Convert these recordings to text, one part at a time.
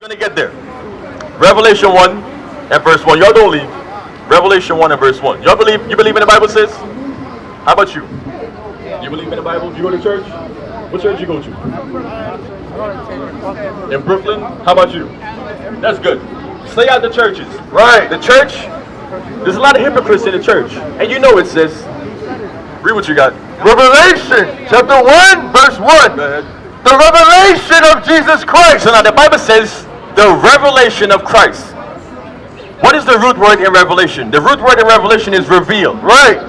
Gonna get there. Revelation 1 and verse 1. Y'all don't leave. Revelation 1 and verse 1. Y'all believe? You believe in the Bible, sis? How about you? You believe in the Bible? You go to church? What church you go to? In Brooklyn? How about you? That's good. Stay out the churches. Right. The church, there's a lot of hypocrites in the church. And you know it, sis. Read what you got. Revelation chapter 1 verse 1. Go ahead. The revelation of Jesus Christ. So now the Bible says the revelation of Christ. What is the root word in Revelation? The root word in Revelation is reveal. Right.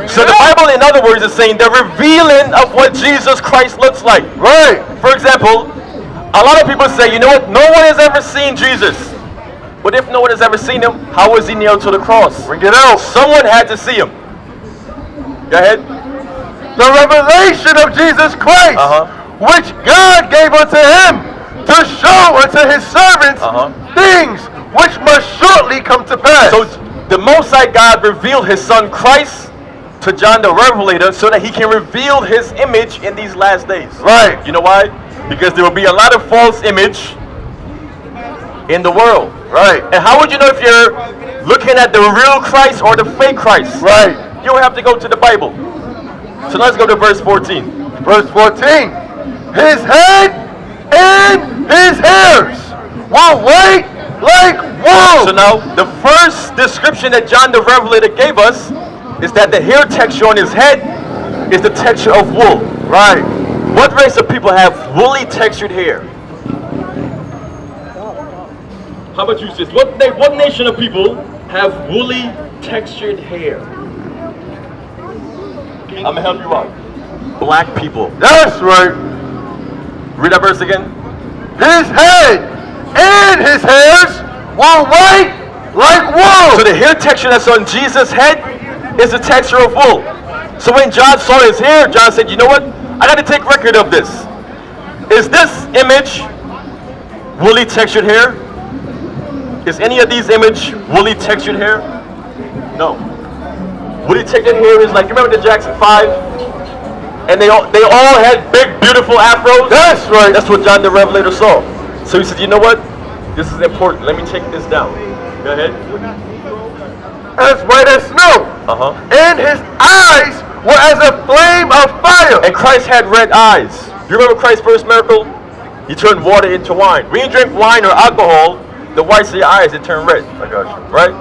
So the Bible, in other words, is saying the revealing of what Jesus Christ looks like. Right. For example, a lot of people say, you know what? No one has ever seen Jesus. But if no one has ever seen him, how was he nailed to the cross? Bring it out. Someone had to see him. Go ahead. The revelation of Jesus Christ, which God gave unto him to show unto his servants things which must shortly come to pass. So the Most High God revealed his son Christ to John the Revelator so that he can reveal his image in these last days. Right. You know why? Because there will be a lot of false image in the world. Right. And how would you know if you're looking at the real Christ or the fake Christ? Right. You have to go to the Bible. So let's go to verse 14. Verse 14. His head and his hairs were white like wool. So now, the first description that John the Revelator gave us is that the hair texture on his head is the texture of wool. Right. What race of people have woolly textured hair? How about you, sis? What nation of people have woolly textured hair? I'm gonna help you out. Black people. That's right. Read that verse again. His head and his hairs were white like wool. So the hair texture that's on Jesus' head is the texture of wool. So when John saw his hair, John said, you know what? I got to take record of this. Is this image woolly textured hair? Is any of these image woolly textured hair? No. Woolly textured hair is like, you remember the Jackson 5? And they all had big, beautiful afros? That's right. That's what John the Revelator saw. So he said, you know what? This is important. Let me take this down. Go ahead. As white as snow. And his eyes were as a flame of fire. And Christ had red eyes. You remember Christ's first miracle? He turned water into wine. When you drink wine or alcohol, the whites of your eyes, they turn red. I got you. Right?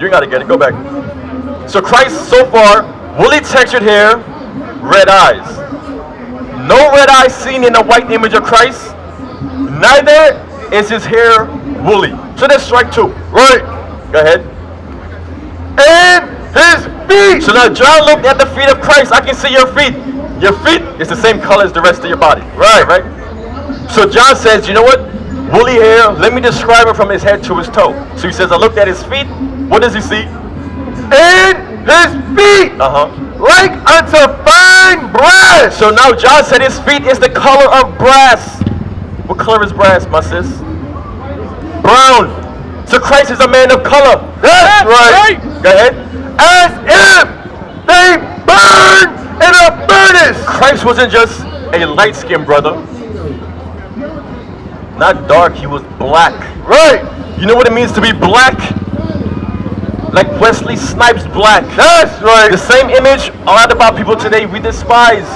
You got to get it. Go back. So Christ, so far, woolly textured hair, red eyes. No red eyes seen in the white image of Christ. Neither is his hair woolly. So that's strike two. Right. Go ahead. And his feet. So now John looked at the feet of Christ. I can see your feet. Your feet is the same color as the rest of your body. Right. Right? So John says, you know what? Woolly hair, let me describe it from his head to his toe. So he says, I looked at his feet. What does he see? And his feet. Like unto fine brass. So now John said his feet is the color of brass. What color is brass, my sis? Brown. So Christ is a man of color. That's right. Go ahead. As if they burned in a furnace. Christ wasn't just a light-skinned brother. Not dark, he was black. Right. You know what it means to be black? Like Wesley Snipes black. That's right. The same image a lot about people today we despise.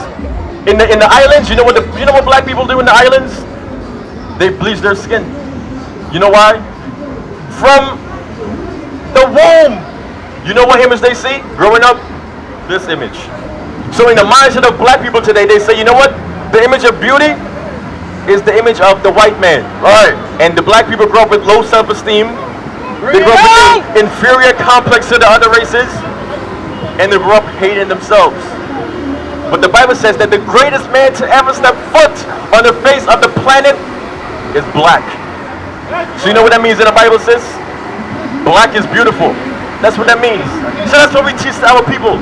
In the islands, you know what black people do in the islands? They bleach their skin. You know why? From the womb. You know what image they see growing up? This image. So in the mindset of black people today, they say, you know what? The image of beauty is the image of the white man. Right. And the black people grow up with low self-esteem. They grow up with an inferior complex to the other races. And they grow up hating themselves. But the Bible says that the greatest man to ever step foot on the face of the planet is black. So you know what that means in the Bible, sis? Black is beautiful. That's what that means. So that's what we teach to our people.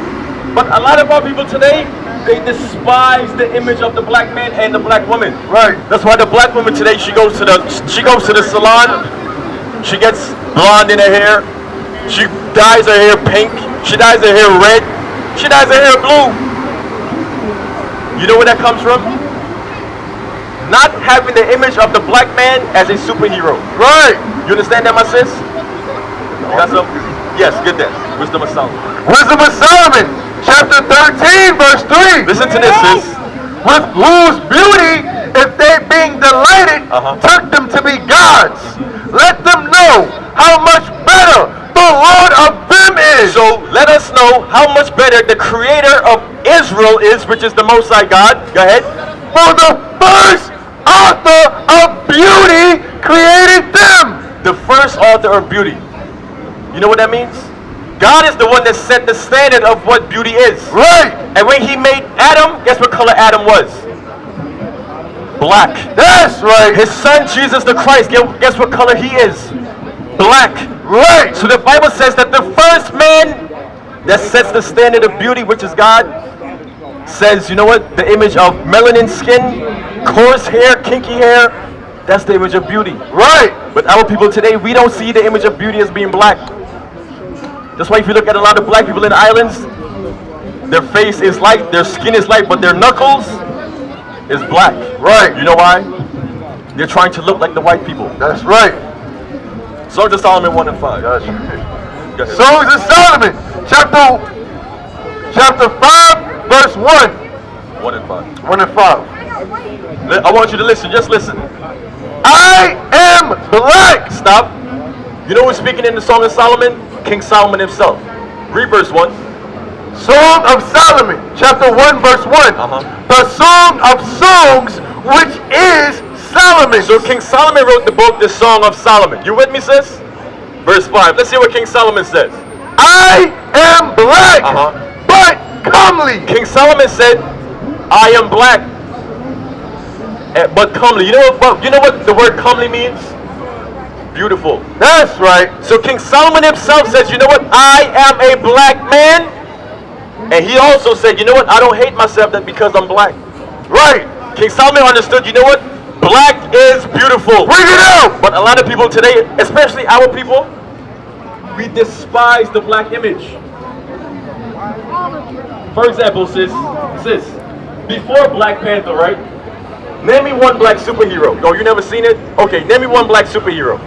But a lot of our people today, they despise the image of the black man and the black woman. Right. That's why the black woman today, she goes to the salon. She gets blonde in her hair. She dyes her hair pink. She dyes her hair red. She dyes her hair blue. You know where that comes from? Not having the image of the black man as a superhero. Right. You understand that, my sis? You got some? Yes, get that. Wisdom of Solomon. Wisdom of Solomon, chapter 13, verse 3. Listen to this, sis. With whose beauty, if they being delighted, took them to be gods. Let them know how much better the Lord of them is. So let us know how much better the creator of Israel is, which is the Most High God. Go ahead. For the first author of beauty created them. The first author of beauty. You know what that means? God is the one that set the standard of what beauty is. Right. And when he made Adam, guess what color Adam was? Black. That's right. His son Jesus the Christ, guess what color he is? Black. Right. So the Bible says that the first man that sets the standard of beauty, which is God, says, you know what? The image of melanin skin, coarse hair, kinky hair, that's the image of beauty. Right. But our people today, we don't see the image of beauty as being black. That's why if you look at a lot of black people in the islands, their face is light, their skin is light, but their knuckles is black. Right. You know why? They're trying to look like the white people. That's right. Songs of Solomon 1 and 5. That's Go right. ahead. Songs of Solomon, chapter 5, verse 1. 1 and 5. 1 and 5. I want you to listen, just listen. I am black. Stop. You know who's speaking in the Song of Solomon? King Solomon himself. Read verse 1. Song of Solomon, chapter 1, verse 1. The Song of Songs, which is Solomon. So King Solomon wrote the book, the Song of Solomon. You with me, sis? Verse 5. Let's see what King Solomon says. I am black, but comely. King Solomon said, I am black, but comely. You know what the word comely means? Beautiful. That's right. So King Solomon himself says, you know what? I am a black man. And he also said, you know what? I don't hate myself that because I'm black. Right. King Solomon understood, you know what? Black is beautiful. Bring it out. But a lot of people today, especially our people, we despise the black image. For example, sis, before Black Panther, right? Name me one black superhero. Oh, you never seen it? Okay, name me one black superhero.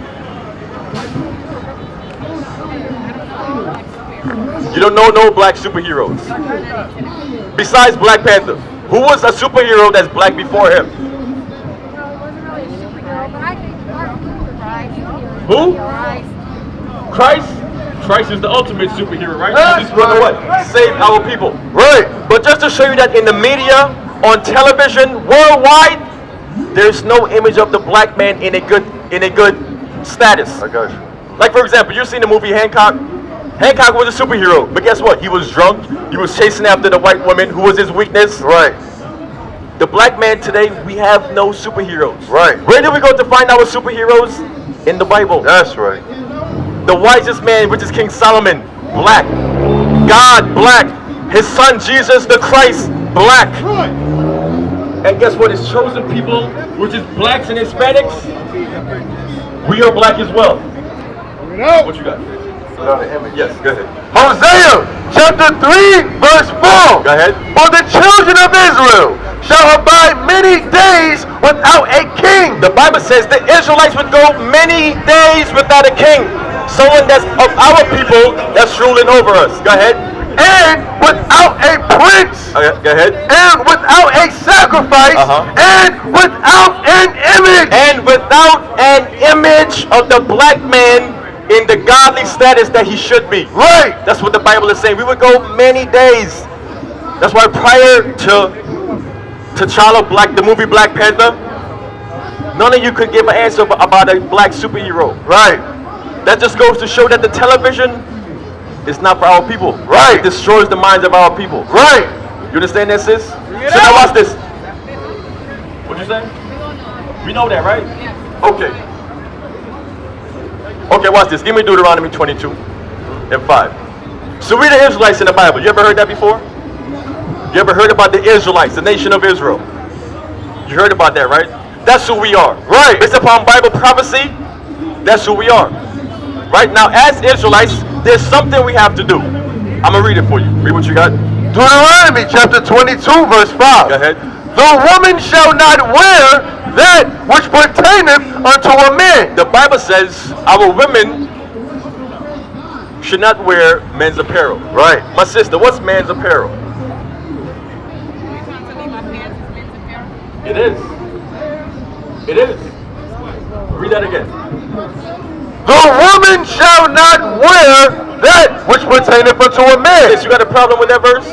You don't know no black superheroes. Besides Black Panther. Who was a superhero that's black before him? Who? Christ? Christ is the ultimate superhero, right? He's going to what? Save our people. Right. But just to show you that in the media, on television, worldwide, there's no image of the black man in a good status. I got you. Like for example, you've seen the movie Hancock. Hancock was a superhero, but guess what? He was drunk. He was chasing after the white woman who was his weakness. Right. The black man today, we have no superheroes. Right. Where do we go to find our superheroes? In the Bible. That's right. The wisest man, which is King Solomon, black. God, black. His son Jesus the Christ, black. Right. And guess what? His chosen people, which is blacks and Hispanics, we are black as well. What you got? Yes, go ahead. HOSEA, chapter 3, verse 4. Go ahead. For the children of Israel shall abide many days without a king. The Bible says the Israelites would go many days without a king. Someone that's of our people that's ruling over us. Go ahead. And without a prince. Okay, go ahead. And without a sacrifice. And without an image. And without an image of the black man in the godly status that he should be. Right. That's what the Bible is saying. We would go many days. That's why prior to T'Challa, the movie Black Panther, none of you could give an answer about a black superhero. Right. That just goes to show that the television is not for our people. Right. It destroys the minds of our people. Right. You understand that, sis? So now watch this. What'd you say? We know that, right? Okay. Okay, watch this. Give me Deuteronomy 22 and 5. So we're the Israelites in the Bible. You ever heard that before? You ever heard about the Israelites, the nation of Israel? You heard about that, right? That's who we are. Right. Based upon Bible prophecy, that's who we are. Right now, as Israelites, there's something we have to do. I'm going to read it for you. Read what you got. Deuteronomy chapter 22, verse 5. Go ahead. The woman shall not wear that which pertaineth unto a man. The Bible says our women should not wear men's apparel. Right. My sister, what's man's apparel? It is. It is. Read that again. The woman shall not wear that which pertaineth unto a man. Yes, you got a problem with that verse?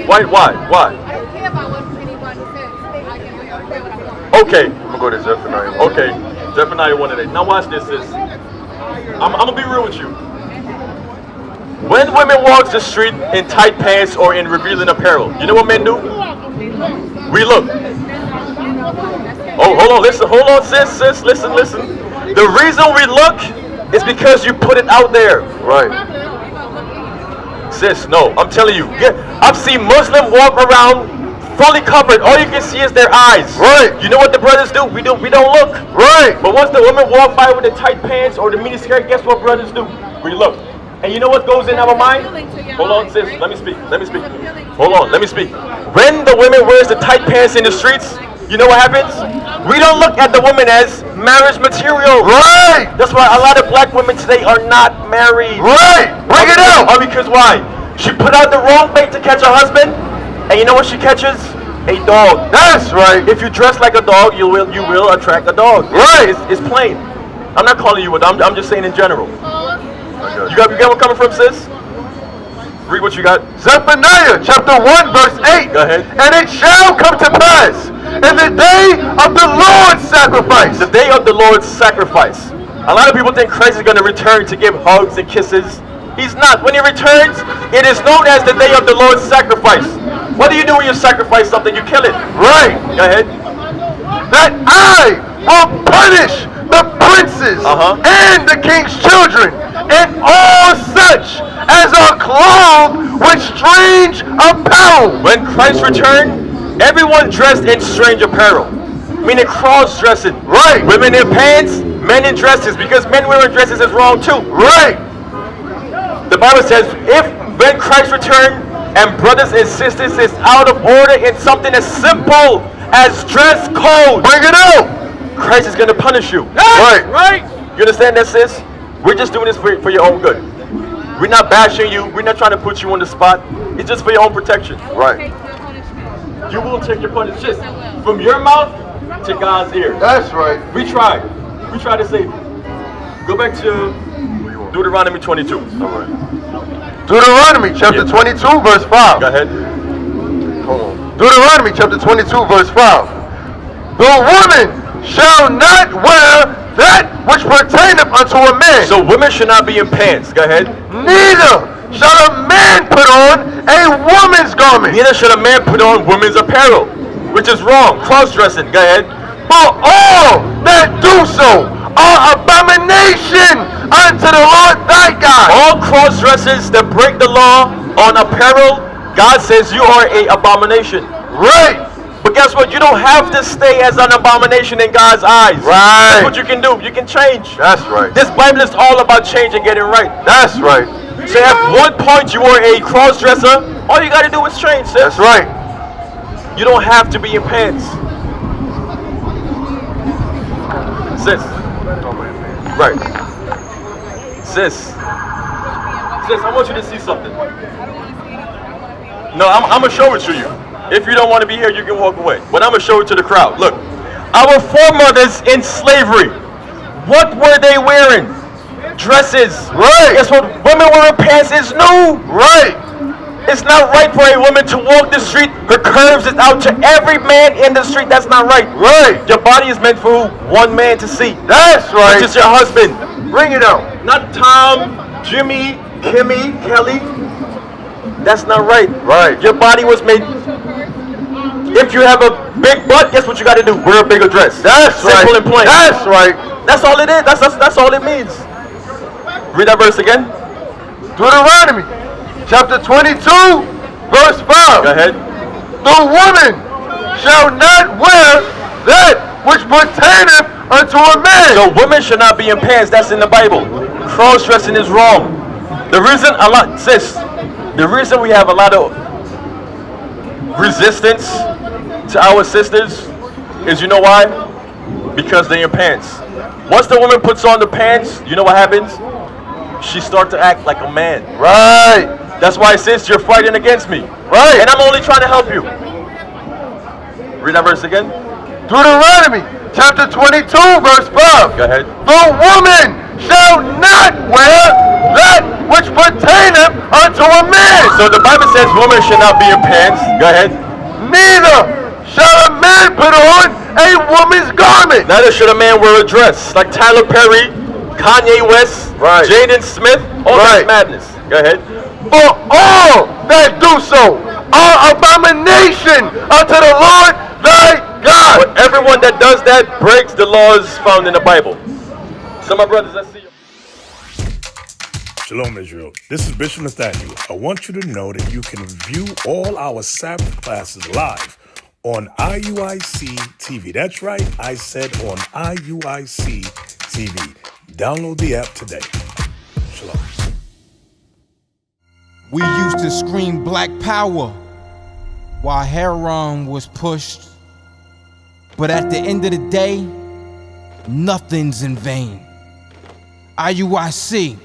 Why? Why? I don't care about what anybody says. I can wear what I want. Okay. I'm going to go to Zephaniah. Okay. Zephaniah 1:8. Now watch this, sis. I'm gonna be real with you. When women walk the street in tight pants or in revealing apparel, you know what men do? We look. Oh, hold on, listen, hold on, sis, listen. The reason we look is because you put it out there. Right. Sis, no, I'm telling you. I've seen Muslims walk around fully covered. All you can see is their eyes. Right. You know what the brothers do? We don't look. Right. But once the women walk by with the tight pants or the mini skirt, guess what brothers do? We look. And you know what goes in our mind? Hold on, sis. Let me speak. Hold on, let me speak. When the women wears the tight pants in the streets, you know what happens? We don't look at the woman as marriage material. Right. That's why a lot of black women today are not married. Right. Bring it out. All because why? She put out the wrong bait to catch her husband, and you know what she catches? A dog. That's right. If you dress like a dog, you will attract a dog. Right. It's plain. I'm not calling you a dog. I'm just saying in general. You got where I'm coming from, sis? Read what you got. Zephaniah chapter 1 verse 8. Go ahead. And it shall come to pass in the day of the Lord's sacrifice. The day of the Lord's sacrifice. A lot of people think Christ is going to return to give hugs and kisses. He's not. When he returns, it is known as the day of the Lord's sacrifice. What do you do when you sacrifice something? You kill it. Right. Go ahead. That I will punish the princes and the king's children and all such as are clothed with strange apparel. When Christ returned, everyone dressed in strange apparel, meaning cross-dressing. Right. Women in pants, men in dresses, because men wearing dresses is wrong too. Right. The Bible says, if when Christ returned and brothers and sisters is out of order in something as simple as dress code, Bring it out. Christ is going to punish you. Right. Right. You understand that, sis? We're just doing this for your own good. We're not bashing you. We're not trying to put you on the spot. It's just for your own protection. Right. You will take your punishment. Just from your mouth to God's ear. That's right. We tried. We tried to save you. Go back to Deuteronomy 22. All right. Deuteronomy chapter 22 verse 5. Go ahead. Hold on. Deuteronomy chapter 22 verse 5. The woman shall not wear that which pertaineth unto a man. So women should not be in pants. Go ahead. Neither shall a man put on a woman's garment. Neither should a man put on women's apparel, which is wrong. Cross-dressing. Go ahead. For all that do so are abomination unto the Lord thy God. All cross-dressers that break the law on apparel, God says you are an abomination. Right. But guess what? You don't have to stay as an abomination in God's eyes. Right. That's what you can do. You can change. That's right. This Bible is all about change and getting right. That's right. So at one point you were a cross-dresser, all you got to do is change, sis. That's right. You don't have to be in pants. Sis. Right. Sis. Sis, I want you to see something. No, I'm going to show it to you. If you don't want to be here, you can walk away. But I'm going to show it to the crowd. Look, our foremothers in slavery, what were they wearing? Dresses. Right. Guess what? Women wearing pants is new. Right. It's not right for a woman to walk the street. Her curves is out to every man in the street. That's not right. Right. Your body is meant for one man to see. That's right. Which is your husband. Bring it out. Not Tom, Jimmy, Kimmy, Kelly. That's not right. Right. Your body was made. If you have a big butt, guess what you got to do? Wear a bigger dress. That's right. Simple and plain. That's right. That's all it is. That's all it means. Read that verse again. Deuteronomy chapter 22 verse 5. Go ahead. The woman shall not wear that which pertaineth unto a man. So women should not be in pants. That's in the Bible. Cross-dressing is wrong. The reason the reason we have a lot of resistance to our sisters is, you know why? Because they're in pants. Once the woman puts on the pants, you know what happens? She starts to act like a man. Right. That's why, sis, you're fighting against me. Right. And I'm only trying to help you. Read that verse again. Deuteronomy chapter 22, verse 5. Go ahead. The woman shall not wear that which pertaineth unto a man. So the Bible says women should not be in pants. Go ahead. Neither shall a man put on a woman's garment. Neither should a man wear a dress. Like Tyler Perry, Kanye West, Right. Jaden Smith, all Right. that madness. Go ahead. For all that do so are abomination unto the Lord thy God. But everyone that does that breaks the laws found in the Bible. So my brothers, I see you. Shalom, Israel. This is Bishop Nathaniel. I want you to know that you can view all our Sabbath classes live on IUIC TV. That's right, I said on IUIC TV. Download the app today. Shalom. We used to scream black power while heroin was pushed. But at the end of the day, nothing's in vain. IUIC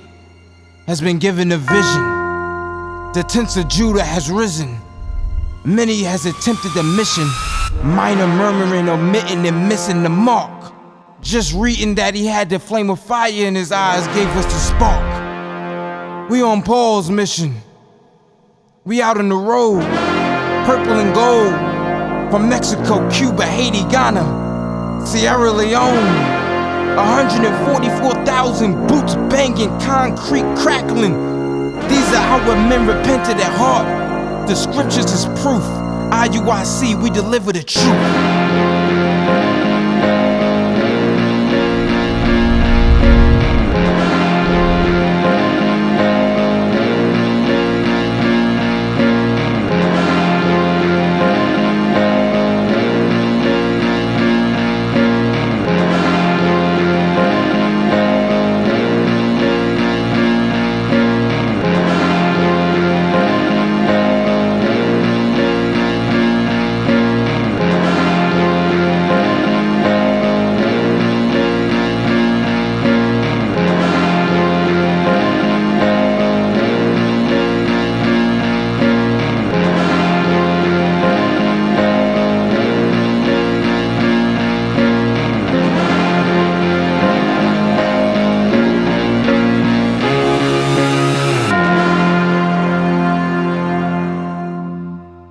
has been given a vision. The tents of Judah has risen. Many has attempted the mission, minor murmuring, omitting, and missing the mark. Just reading that he had the flame of fire in his eyes gave us the spark. We on Paul's mission. We out on the road, purple and gold, from Mexico, Cuba, Haiti, Ghana, Sierra Leone. 144,000 boots banging, concrete crackling. These are our men repented at heart. The scriptures is proof. IUIC, we deliver the truth.